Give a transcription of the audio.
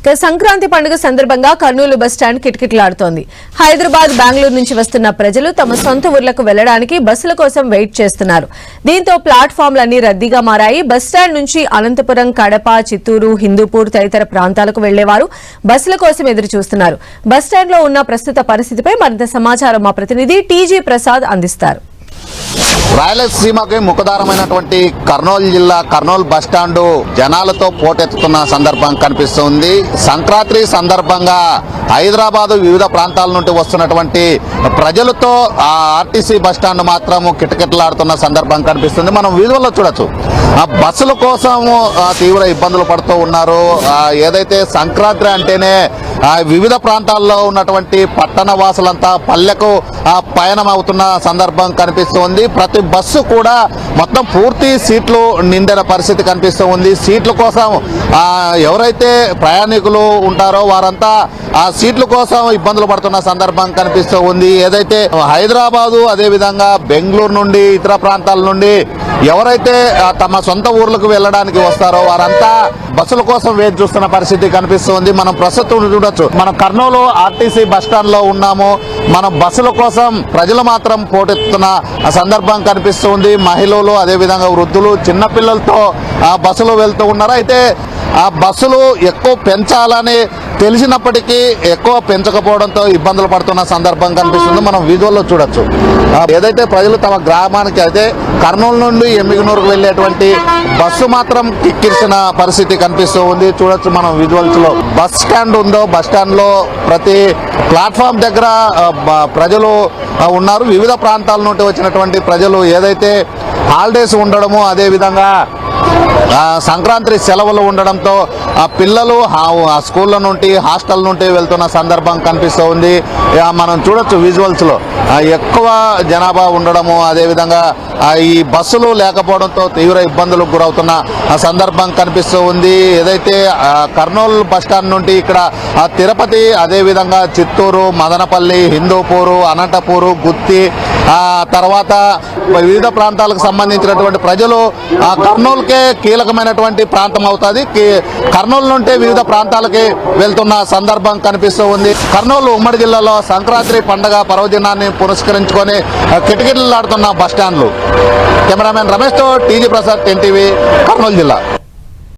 సంక్రాంతి పండుగ సందర్భంగా కర్నూలు బస్టాండ్ కిటకిటలాడుతోంది. హైదరాబాద్, బెంగళూరు నుంచి వస్తున్న ప్రజలు తమ సొంత ఊర్లకు వెళ్లడానికి బస్సుల కోసం వెయిట్ చేస్తున్నారు. దీంతో ప్లాట్ఫామ్లన్నీ రద్దీగా మారాయి. బస్టాండ్ నుంచి అనంతపురం, కడప, చిత్తూరు, హిందూపూర్ తదితర ప్రాంతాలకు వెళ్లేవారు బస్సుల కోసం ఎదురు చూస్తున్నారు. బస్టాండ్లో ఉన్న ప్రస్తుత పరిస్థితిపై మరింత సమాచారం మా ప్రతినిధి టీజీ ప్రసాద్ అందిస్తారు. రాయలసీమకి ముఖదారమైనటువంటి కర్నూలు జిల్లా కర్నూలు బస్టాండు జనాలతో పోటెత్తుతున్న సందర్భం కనిపిస్తుంది. సంక్రాంతి సందర్భంగా హైదరాబాద్ వివిధ ప్రాంతాల నుండి వస్తున్నటువంటి ప్రజలతో ఆ ఆర్టీసీ బస్టాండ్ మాత్రం కిటకిటలాడుతున్న సందర్భం కనిపిస్తుంది. మనం వీధుల్లో చూడొచ్చు. బస్సుల కోసం తీవ్ర ఇబ్బందులు పడుతూ ఉన్నారు. ఏదైతే సంక్రాంతి అంటేనే వివిధ ప్రాంతాల్లో ఉన్నటువంటి పట్టణ వాసులంతా పల్లెకు పయనం అవుతున్న సందర్భం కనిపిస్తుంది. ప్రతి బస్సు కూడా మొత్తం పూర్తి సీట్లు నిండిన పరిస్థితి కనిపిస్తూ ఉంది. సీట్ల కోసం ఎవరైతే ప్రయాణికులు ఉంటారో వారంతా ఆ సీట్ల కోసం ఇబ్బందులు పడుతున్న సందర్భం కనిపిస్తూ ఉంది. ఏదైతే హైదరాబాదు అదేవిధంగా బెంగళూరు నుండి ఇతర ప్రాంతాల నుండి ఎవరైతే తమ సొంత ఊర్లకు వెళ్ళడానికి వస్తారో వారంతా బస్సుల కోసం వేచి చూస్తున్న పరిస్థితి కనిపిస్తుంది. మనం ప్రస్తుతం చూడొచ్చు, మనం కర్నూలు ఆర్టీసీ బస్టాండ్ లో ఉన్నాము. మనం బస్సుల కోసం ప్రజలు మాత్రం పోటెత్తున్న సందర్భం కనిపిస్తుంది. మహిళలు అదేవిధంగా వృద్ధులు చిన్నపిల్లలతో బస్సులు వెళ్తూ ఉన్నారు. అయితే ఆ బస్సులు ఎక్కువ పెంచాలని తెలిసినప్పటికీ ఎక్కువ పెంచకపోవడంతో ఇబ్బందులు పడుతున్న సందర్భం కనిపిస్తుంది. మనం వీధుల్లో చూడొచ్చు. ఏదైతే ప్రజలు తమ గ్రామానికి అయితే కర్నూలు నుండి ఎమ్మిగనూరుకు వెళ్ళేటువంటి బస్సు మాత్రం కిక్కిరిసిన పరిస్థితి కనిపిస్తూ ఉంది. చూడొచ్చు మనం విజువల్స్ లో. బస్ స్టాండ్ ఉందో బస్ స్టాండ్ లో ప్రతి ప్లాట్ఫామ్ దగ్గర ప్రజలు ఉన్నారు. వివిధ ప్రాంతాల నుండి వచ్చినటువంటి ప్రజలు ఏదైతే హాలిడేస్ ఉండడము అదేవిధంగా సంక్రాంతి సెలవులు ఉండడంతో ఆ పిల్లలు స్కూళ్ళ నుండి హాస్టల్ నుండి వెళ్తున్న సందర్భం కనిపిస్తూ ఉంది. మనం చూడొచ్చు విజువల్స్ లో ఎక్కువ జనాభా ఉండడము అదేవిధంగా ఈ బస్సులు లేకపోవడంతో తీవ్ర ఇబ్బందులకు గురవుతున్న సందర్భం కనిపిస్తూ ఉంది. ఏదైతే కర్నూలు బస్టాండ్ నుండి ఇక్కడ తిరుపతి అదేవిధంగా చిత్తూరు, మదనపల్లి, హిందూపూరు, అనంతపూరు, గుత్తి తర్వాత వివిధ ప్రాంతాలకు సంబంధించినటువంటి ప్రజలు కర్నూలుకే కీలకమైనటువంటి ప్రాంతం అవుతుంది. కర్నూలు నుండి వివిధ ప్రాంతాలకి వెళ్తున్న సందర్భం కనిపిస్తూ ఉంది. కర్నూలు ఉమ్మడి జిల్లాలో సంక్రాంతి పండుగ పర్వదినాన్ని పురస్కరించుకొని కిటకిటలాడుతున్న బస్టాండ్లు. కెమెరామెన్ రమేష్తో టీజీ ప్రసాద్, ఎన్టీవీ, కర్నూలు జిల్లా.